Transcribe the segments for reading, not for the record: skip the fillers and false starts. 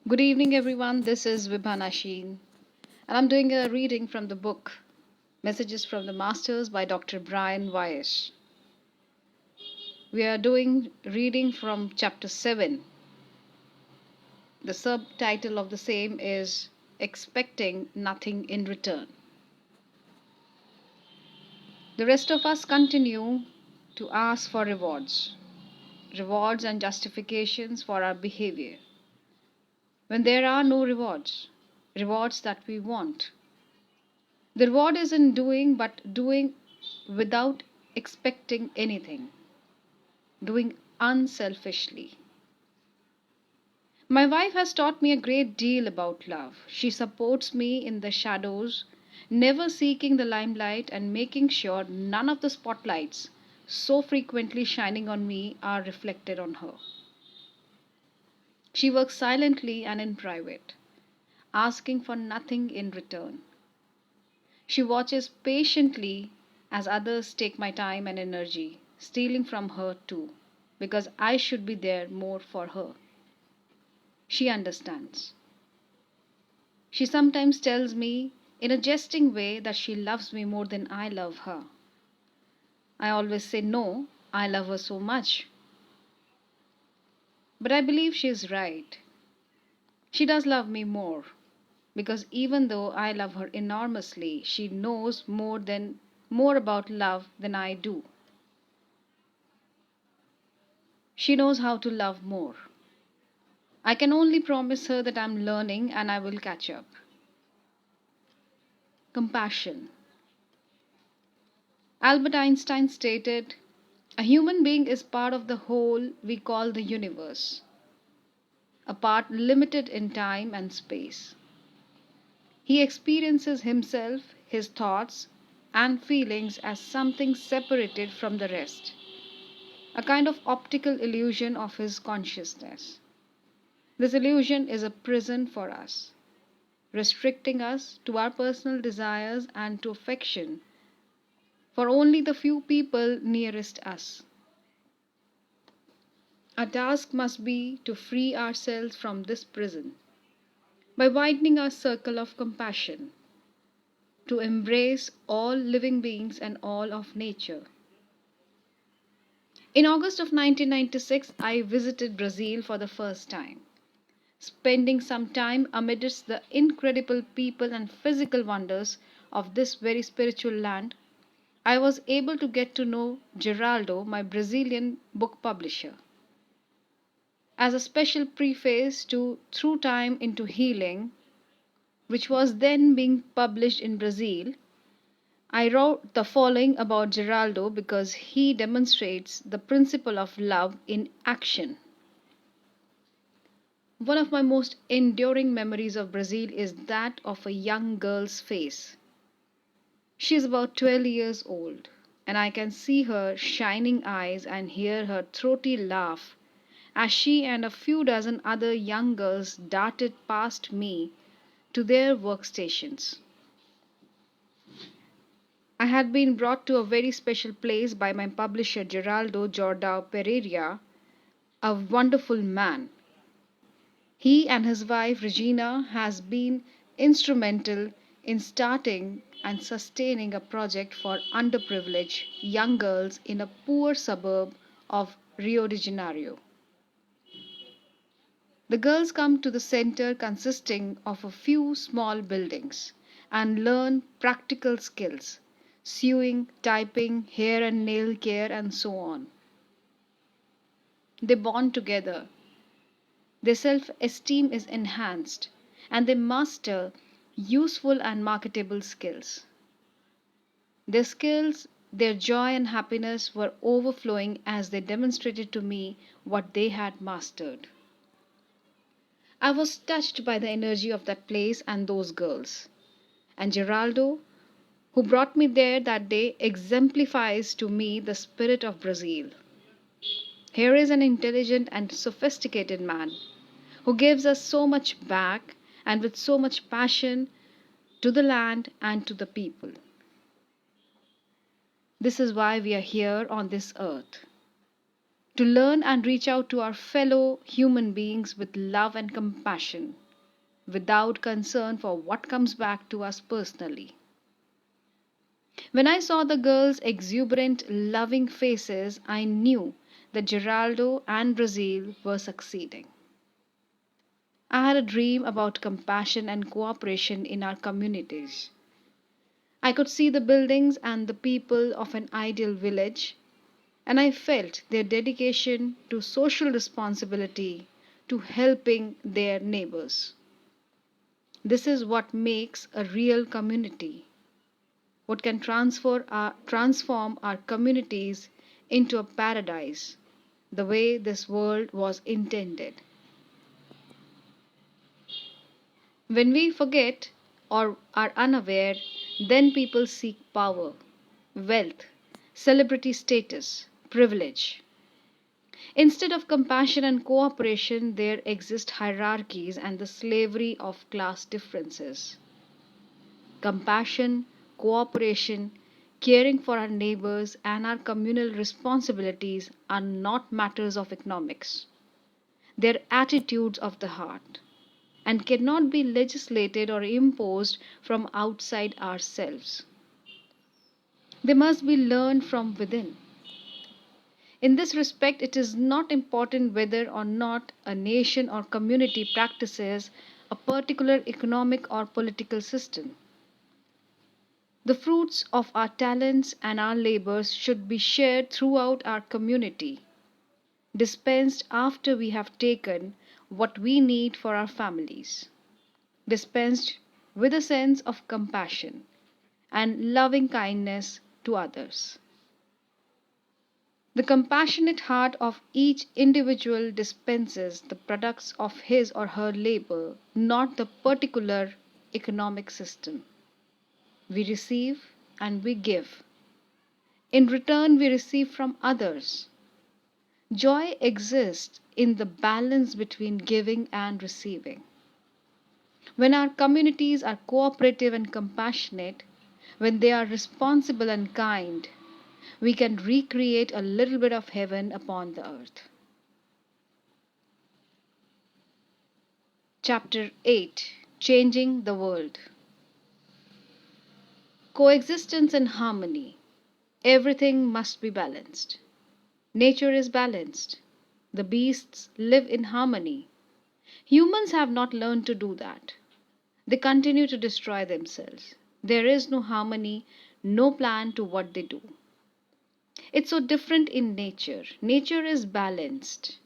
Good evening, everyone. This is Vibhana Sheen, and I'm doing a reading from the book Messages from the Masters by Dr. Brian Weiss. We are doing reading from chapter 7. The subtitle of the same is Expecting Nothing in Return. The rest of us continue to ask for rewards and justifications for our behavior. When there are no rewards that we want. The reward is in doing, but doing without expecting anything, doing unselfishly. My wife has taught me a great deal about love. She supports me in the shadows, never seeking the limelight and making sure none of the spotlights so frequently shining on me are reflected on her. She works silently and in private, asking for nothing in return. She watches patiently as others take my time and energy, stealing from her too, because I should be there more for her. She understands. She sometimes tells me in a jesting way that she loves me more than I love her. I always say no, I love her so much. But I believe she is right. She does love me more, because even though I love her enormously, she knows more about love than I do. She knows how to love more. I can only promise her that I'm learning and I will catch up. Compassion. Albert Einstein stated, a human being is part of the whole we call the universe, a part limited in time and space. He experiences himself, his thoughts, and feelings as something separated from the rest, a kind of optical illusion of his consciousness. This illusion is a prison for us, restricting us to our personal desires and to affection for only the few people nearest us. Our task must be to free ourselves from this prison by widening our circle of compassion, to embrace all living beings and all of nature. In August of 1996, I visited Brazil for the first time, spending some time amidst the incredible people and physical wonders of this very spiritual land. I was able to get to know Geraldo, my Brazilian book publisher. As a special preface to Through Time into Healing, which was then being published in Brazil, I wrote the following about Geraldo because he demonstrates the principle of love in action. One of my most enduring memories of Brazil is that of a young girl's face. She is about 12 years old, and I can see her shining eyes and hear her throaty laugh as she and a few dozen other young girls darted past me to their workstations. I had been brought to a very special place by my publisher Geraldo Jordão Pereira, a wonderful man. He and his wife Regina has been instrumental in starting and sustaining a project for underprivileged young girls in a poor suburb of Rio de Janeiro. The girls come to the center consisting of a few small buildings and learn practical skills sewing, typing, hair and nail care, and so on. They bond together, their self esteem is enhanced, and they master useful and marketable skills. Their skills, their joy and happiness were overflowing as they demonstrated to me what they had mastered. I was touched by the energy of that place and those girls. And Geraldo, who brought me there that day, exemplifies to me the spirit of Brazil. Here is an intelligent and sophisticated man who gives us so much back and with so much passion to the land and to the people. This is why we are here on this earth, to learn and reach out to our fellow human beings with love and compassion, without concern for what comes back to us personally. When I saw the girls' exuberant, loving faces, I knew that Geraldo and Brazil were succeeding. I had a dream about compassion and cooperation in our communities. I could see the buildings and the people of an ideal village, and I felt their dedication to social responsibility, to helping their neighbors. This is what makes a real community, what can transform our communities into a paradise, the way this world was intended. When we forget or are unaware, then people seek power, wealth, celebrity status, privilege. Instead of compassion and cooperation, there exist hierarchies and the slavery of class differences. Compassion, cooperation, caring for our neighbors, and our communal responsibilities are not matters of economics. They're attitudes of the heart and cannot be legislated or imposed from outside ourselves. They must be learned from within. In this respect, it is not important whether or not a nation or community practices a particular economic or political system. The fruits of our talents and our labors should be shared throughout our community, dispensed after we have taken what we need for our families, dispensed with a sense of compassion and loving kindness to others. The compassionate heart of each individual dispenses the products of his or her labor, not the particular economic system. We receive and we give. In return, we receive from others. Joy exists in the balance between giving and receiving. When our communities are cooperative and compassionate, when they are responsible and kind, we can recreate a little bit of heaven upon the earth. Chapter 8, Changing the World. Coexistence and harmony. Everything must be balanced. Nature is balanced. The beasts live in harmony. Humans have not learned to do that. They continue to destroy themselves. There is no harmony, no plan to what they do. It's so different in nature. Nature is balanced.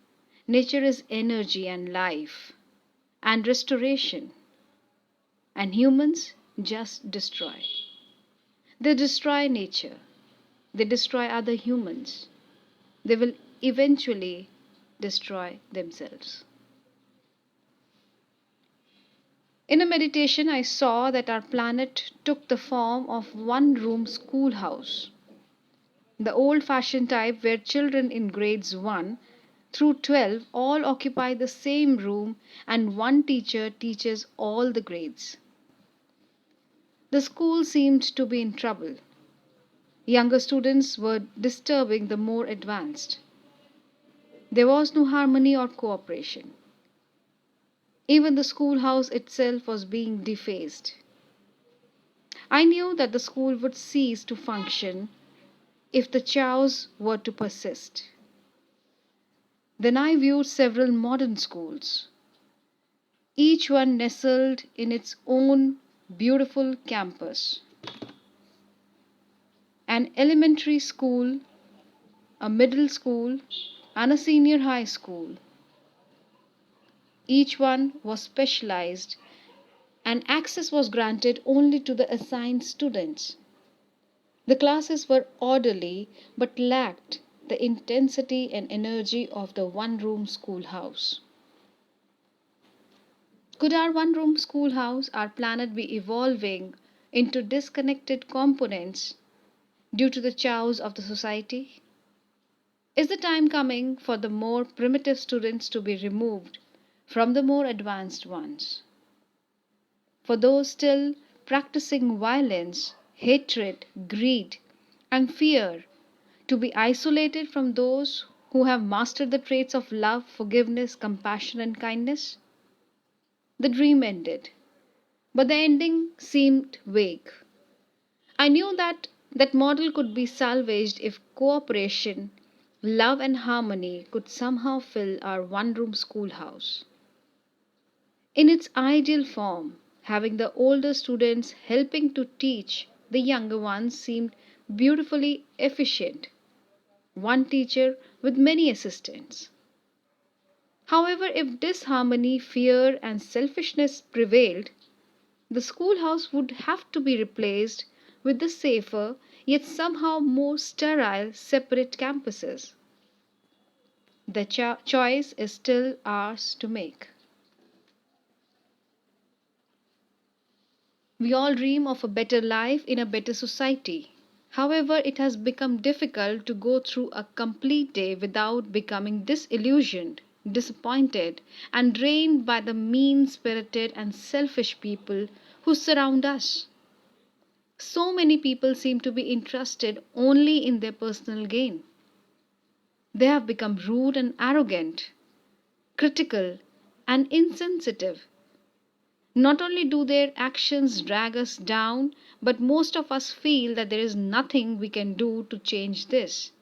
Nature is energy and life and restoration. And humans just destroy. They destroy nature. They destroy other humans. They will eventually destroy themselves. In a meditation, I saw that our planet took the form of one room schoolhouse, the old fashioned type where children in grades 1 through 12 all occupy the same room and one teacher teaches all the grades. The school seemed to be in trouble. Younger students were disturbing the more advanced. There was no harmony or cooperation. Even the schoolhouse itself was being defaced. I knew that the school would cease to function if the chaos were to persist. Then I viewed several modern schools, each one nestled in its own beautiful campus. An elementary school, a middle school, and a senior high school. Each one was specialized, and access was granted only to the assigned students. The classes were orderly but lacked the intensity and energy of the one room schoolhouse. Could our one room schoolhouse, our planet, be evolving into disconnected components due to the chaos of the society? Is the time coming for the more primitive students to be removed from the more advanced ones? For those still practicing violence, hatred, greed, and fear to be isolated from those who have mastered the traits of love, forgiveness, compassion, and kindness. The dream ended, but the ending seemed vague. I knew that that model could be salvaged if cooperation, love, and harmony could somehow fill our one room schoolhouse. In its ideal form, having the older students helping to teach the younger ones seemed beautifully efficient. One teacher with many assistants. However, if disharmony, fear, and selfishness prevailed, the schoolhouse would have to be replaced with the safer, yet somehow more sterile, separate campuses. The choice is still ours to make. We all dream of a better life in a better society. However, it has become difficult to go through a complete day without becoming disillusioned, disappointed, and drained by the mean spirited and selfish people who surround us. So many people seem to be interested only in their personal gain. They have become rude and arrogant, critical and insensitive. Not only do their actions drag us down, but most of us feel that there is nothing we can do to change this,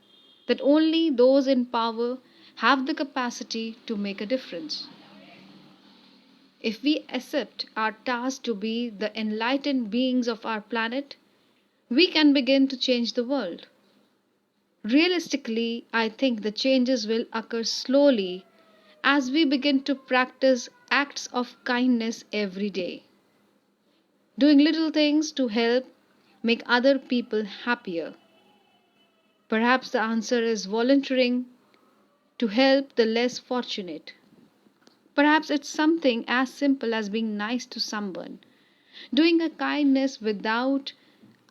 that only those in power have the capacity to make a difference. If we accept our task to be the enlightened beings of our planet, we can begin to change the world. Realistically, I think the changes will occur slowly as we begin to practice acts of kindness every day, doing little things to help make other people happier. Perhaps the answer is volunteering to help the less fortunate. Perhaps it's something as simple as being nice to someone, doing a kindness without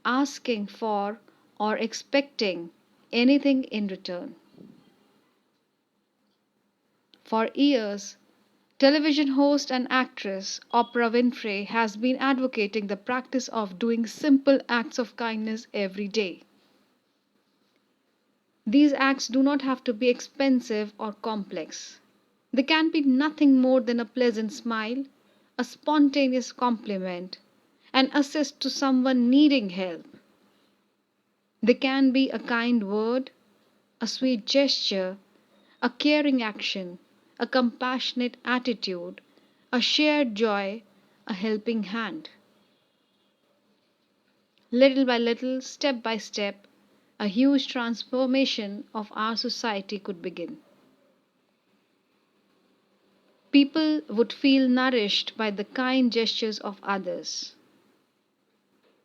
asking for or expecting anything in return. For years, television host and actress Oprah Winfrey has been advocating the practice of doing simple acts of kindness every day. These acts do not have to be expensive or complex. They can be nothing more than a pleasant smile, a spontaneous compliment, an assist to someone needing help. They can be a kind word, a sweet gesture, a caring action, a compassionate attitude, a shared joy, a helping hand. Little by little, step by step, a huge transformation of our society could begin. People would feel nourished by the kind gestures of others.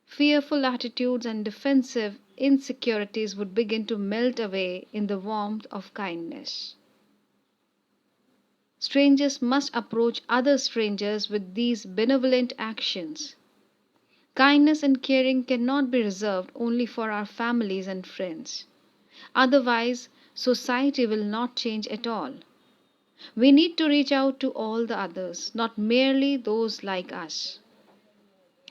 Fearful attitudes and defensive insecurities would begin to melt away in the warmth of kindness. Strangers must approach other strangers with these benevolent actions. Kindness and caring cannot be reserved only for our families and friends. Otherwise, society will not change at all. We need to reach out to all the others, not merely those like us.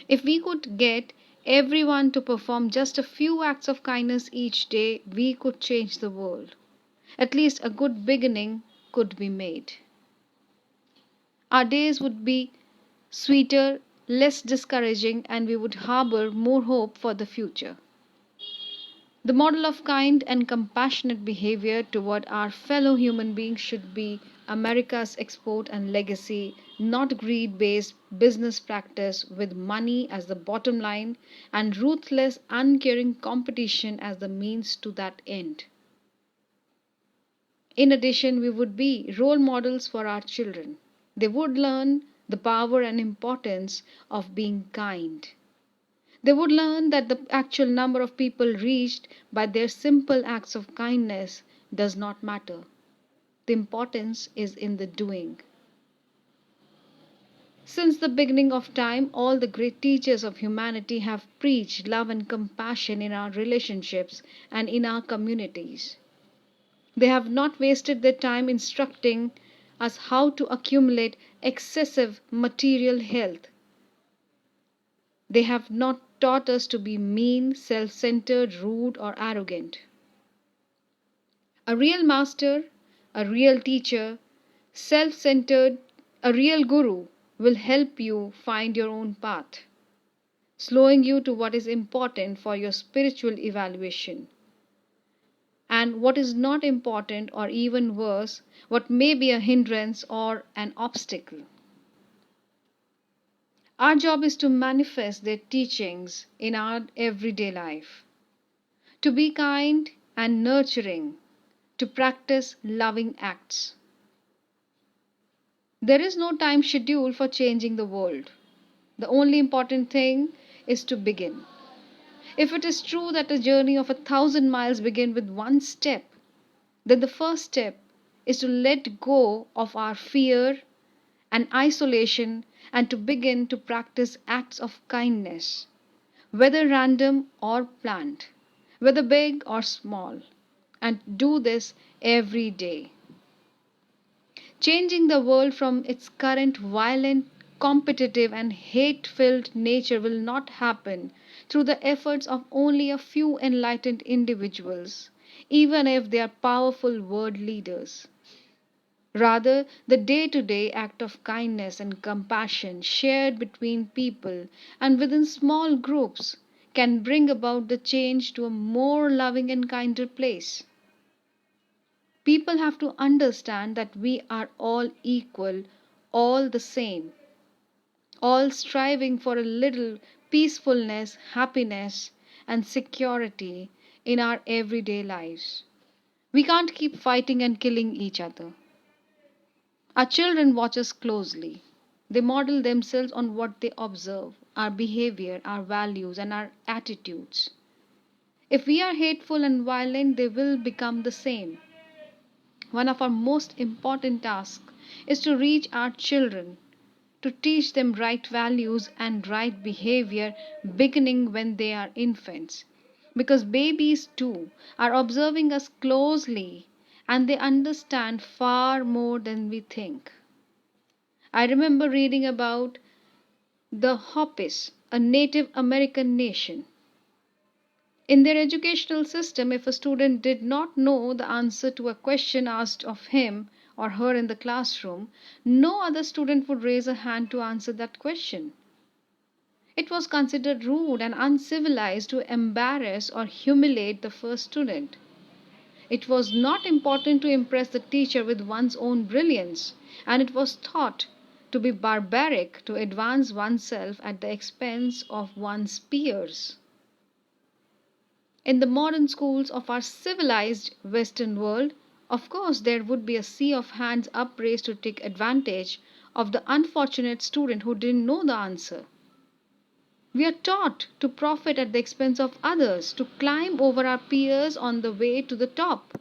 If we could get everyone to perform just a few acts of kindness each day, we could change the world. At least a good beginning could be made. Our days would be sweeter, less discouraging, and we would harbor more hope for the future. The model of kind and compassionate behavior toward our fellow human beings should be America's export and legacy, not greed based business practice with money as the bottom line and ruthless, uncaring competition as the means to that end. In addition, we would be role models for our children. They would learn the power and importance of being kind. They would learn that the actual number of people reached by their simple acts of kindness does not matter. The importance is in the doing. Since the beginning of time, all the great teachers of humanity have preached love and compassion in our relationships and in our communities. They have not wasted their time instructing us how to accumulate excessive material health. They have not taught us to be mean, self centered, rude, or arrogant. A real master, a real teacher, self centered, a real guru will help you find your own path, slowing you to what is important for your spiritual evaluation and what is not important, or even worse, what may be a hindrance or an obstacle. Our job is to manifest their teachings in our everyday life, to be kind and nurturing, to practice loving acts. There is no time schedule for changing the world. The only important thing is to begin. If it is true that a journey of 1,000 miles begins with one step, then the first step is to let go of our fear and isolation and to begin to practice acts of kindness, whether random or planned, whether big or small, and do this every day. Changing the world from its current violent, competitive, and hate filled nature will not happen through the efforts of only a few enlightened individuals, even if they are powerful world leaders. Rather, the day to day act of kindness and compassion shared between people and within small groups can bring about the change to a more loving and kinder place. People have to understand that we are all equal, all the same, all striving for a little peacefulness, happiness, and security in our everyday lives. We can't keep fighting and killing each other. Our children watch us closely. They model themselves on what they observe, our behavior, our values, and our attitudes. If we are hateful and violent, they will become the same. One of our most important tasks is to reach our children, to teach them right values and right behavior beginning when they are infants. Because babies too are observing us closely and they understand far more than we think. I remember reading about the Hopis, a Native American nation. In their educational system, if a student did not know the answer to a question asked of him or her in the classroom, no other student would raise a hand to answer that question. It was considered rude and uncivilized to embarrass or humiliate the first student. It was not important to impress the teacher with one's own brilliance, and it was thought to be barbaric to advance oneself at the expense of one's peers. In the modern schools of our civilized Western world, of course, there would be a sea of hands upraised to take advantage of the unfortunate student who didn't know the answer. We are taught to profit at the expense of others, to climb over our peers on the way to the top.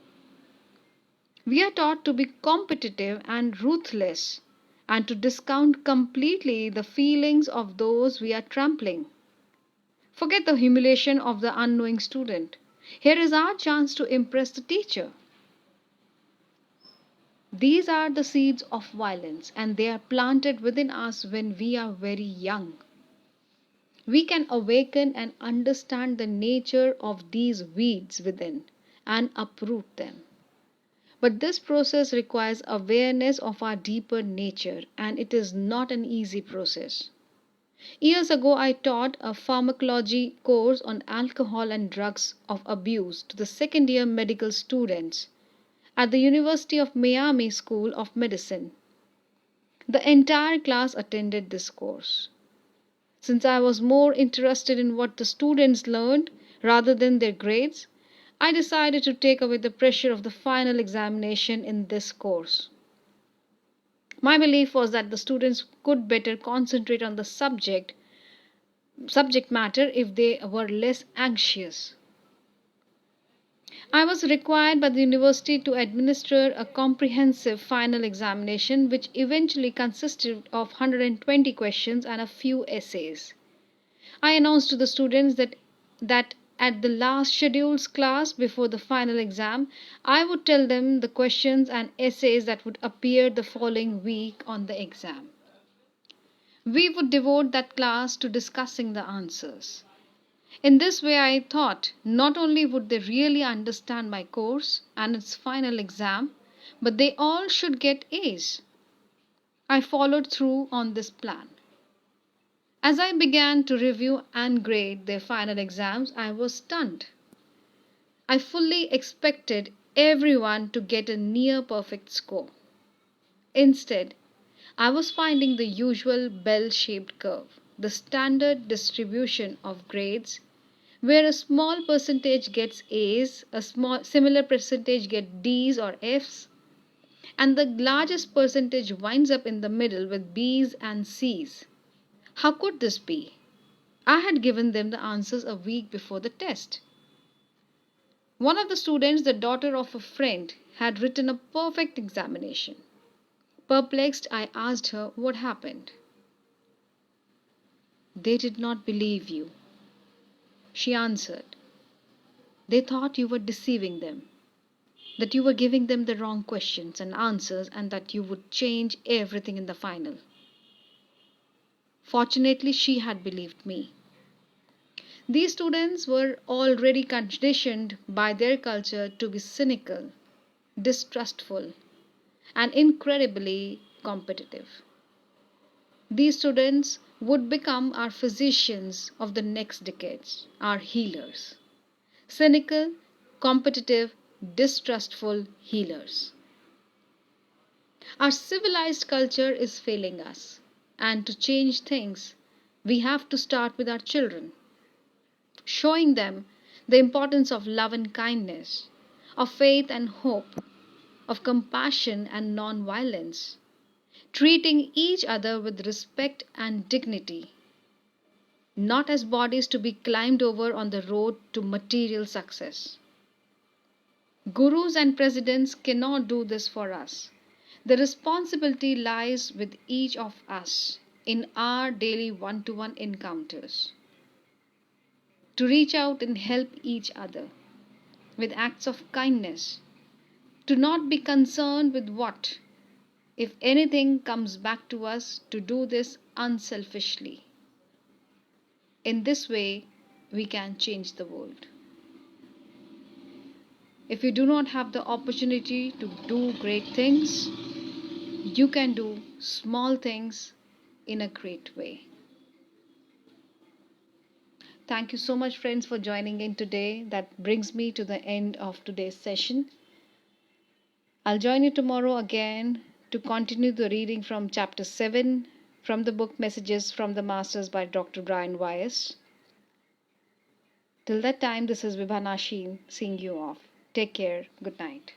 We are taught to be competitive and ruthless, and to discount completely the feelings of those we are trampling. Forget the humiliation of the unknowing student. Here is our chance to impress the teacher. These are the seeds of violence, and they are planted within us when we are very young. We can awaken and understand the nature of these weeds within and uproot them. But this process requires awareness of our deeper nature, and it is not an easy process. Years ago, I taught a pharmacology course on alcohol and drugs of abuse to the second year medical students at the University of Miami School of Medicine. The entire class attended this course. Since I was more interested in what the students learned rather than their grades, I decided to take away the pressure of the final examination in this course. My belief was that the students could better concentrate on the subject matter if they were less anxious. I was required by the university to administer a comprehensive final examination which eventually consisted of 120 questions and a few essays. I announced to the students that at the last scheduled class before the final exam, I would tell them the questions and essays that would appear the following week on the exam. We would devote that class to discussing the answers. In this way, I thought not only would they really understand my course and its final exam, but they all should get A's. I followed through on this plan. As I began to review and grade their final exams, I was stunned. I fully expected everyone to get a near perfect score. Instead, I was finding the usual bell shaped curve, the standard distribution of grades, where a small percentage gets A's, a small similar percentage get D's or F's, and the largest percentage winds up in the middle with B's and C's. How could this be? I had given them the answers a week before the test. One of the students, the daughter of a friend, had written a perfect examination. Perplexed, I asked her what happened. They did not believe you, she answered. They thought you were deceiving them, that you were giving them the wrong questions and answers, and that you would change everything in the final. Fortunately, she had believed me. These students were already conditioned by their culture to be cynical, distrustful, and incredibly competitive. These students would become our physicians of the next decades, our healers. Cynical, competitive, distrustful healers. Our civilized culture is failing us, and to change things, we have to start with our children, showing them the importance of love and kindness, of faith and hope, of compassion and non-violence, treating each other with respect and dignity, not as bodies to be climbed over on the road to material success. Gurus and presidents cannot do this for us. The responsibility lies with each of us in our daily one to one encounters to reach out and help each other with acts of kindness, to not be concerned with what, if anything, comes back to us, to do this unselfishly. In this way, we can change the world. If you do not have the opportunity to do great things, you can do small things in a great way. Thank you so much, friends, for joining in today. That brings me to the end of today's session. I'll join you tomorrow again to continue the reading from chapter 7 from the book Messages from the Masters by Dr. Brian Weiss. Till that time, this is Vibha Nasheen seeing you off. Take care. Good night.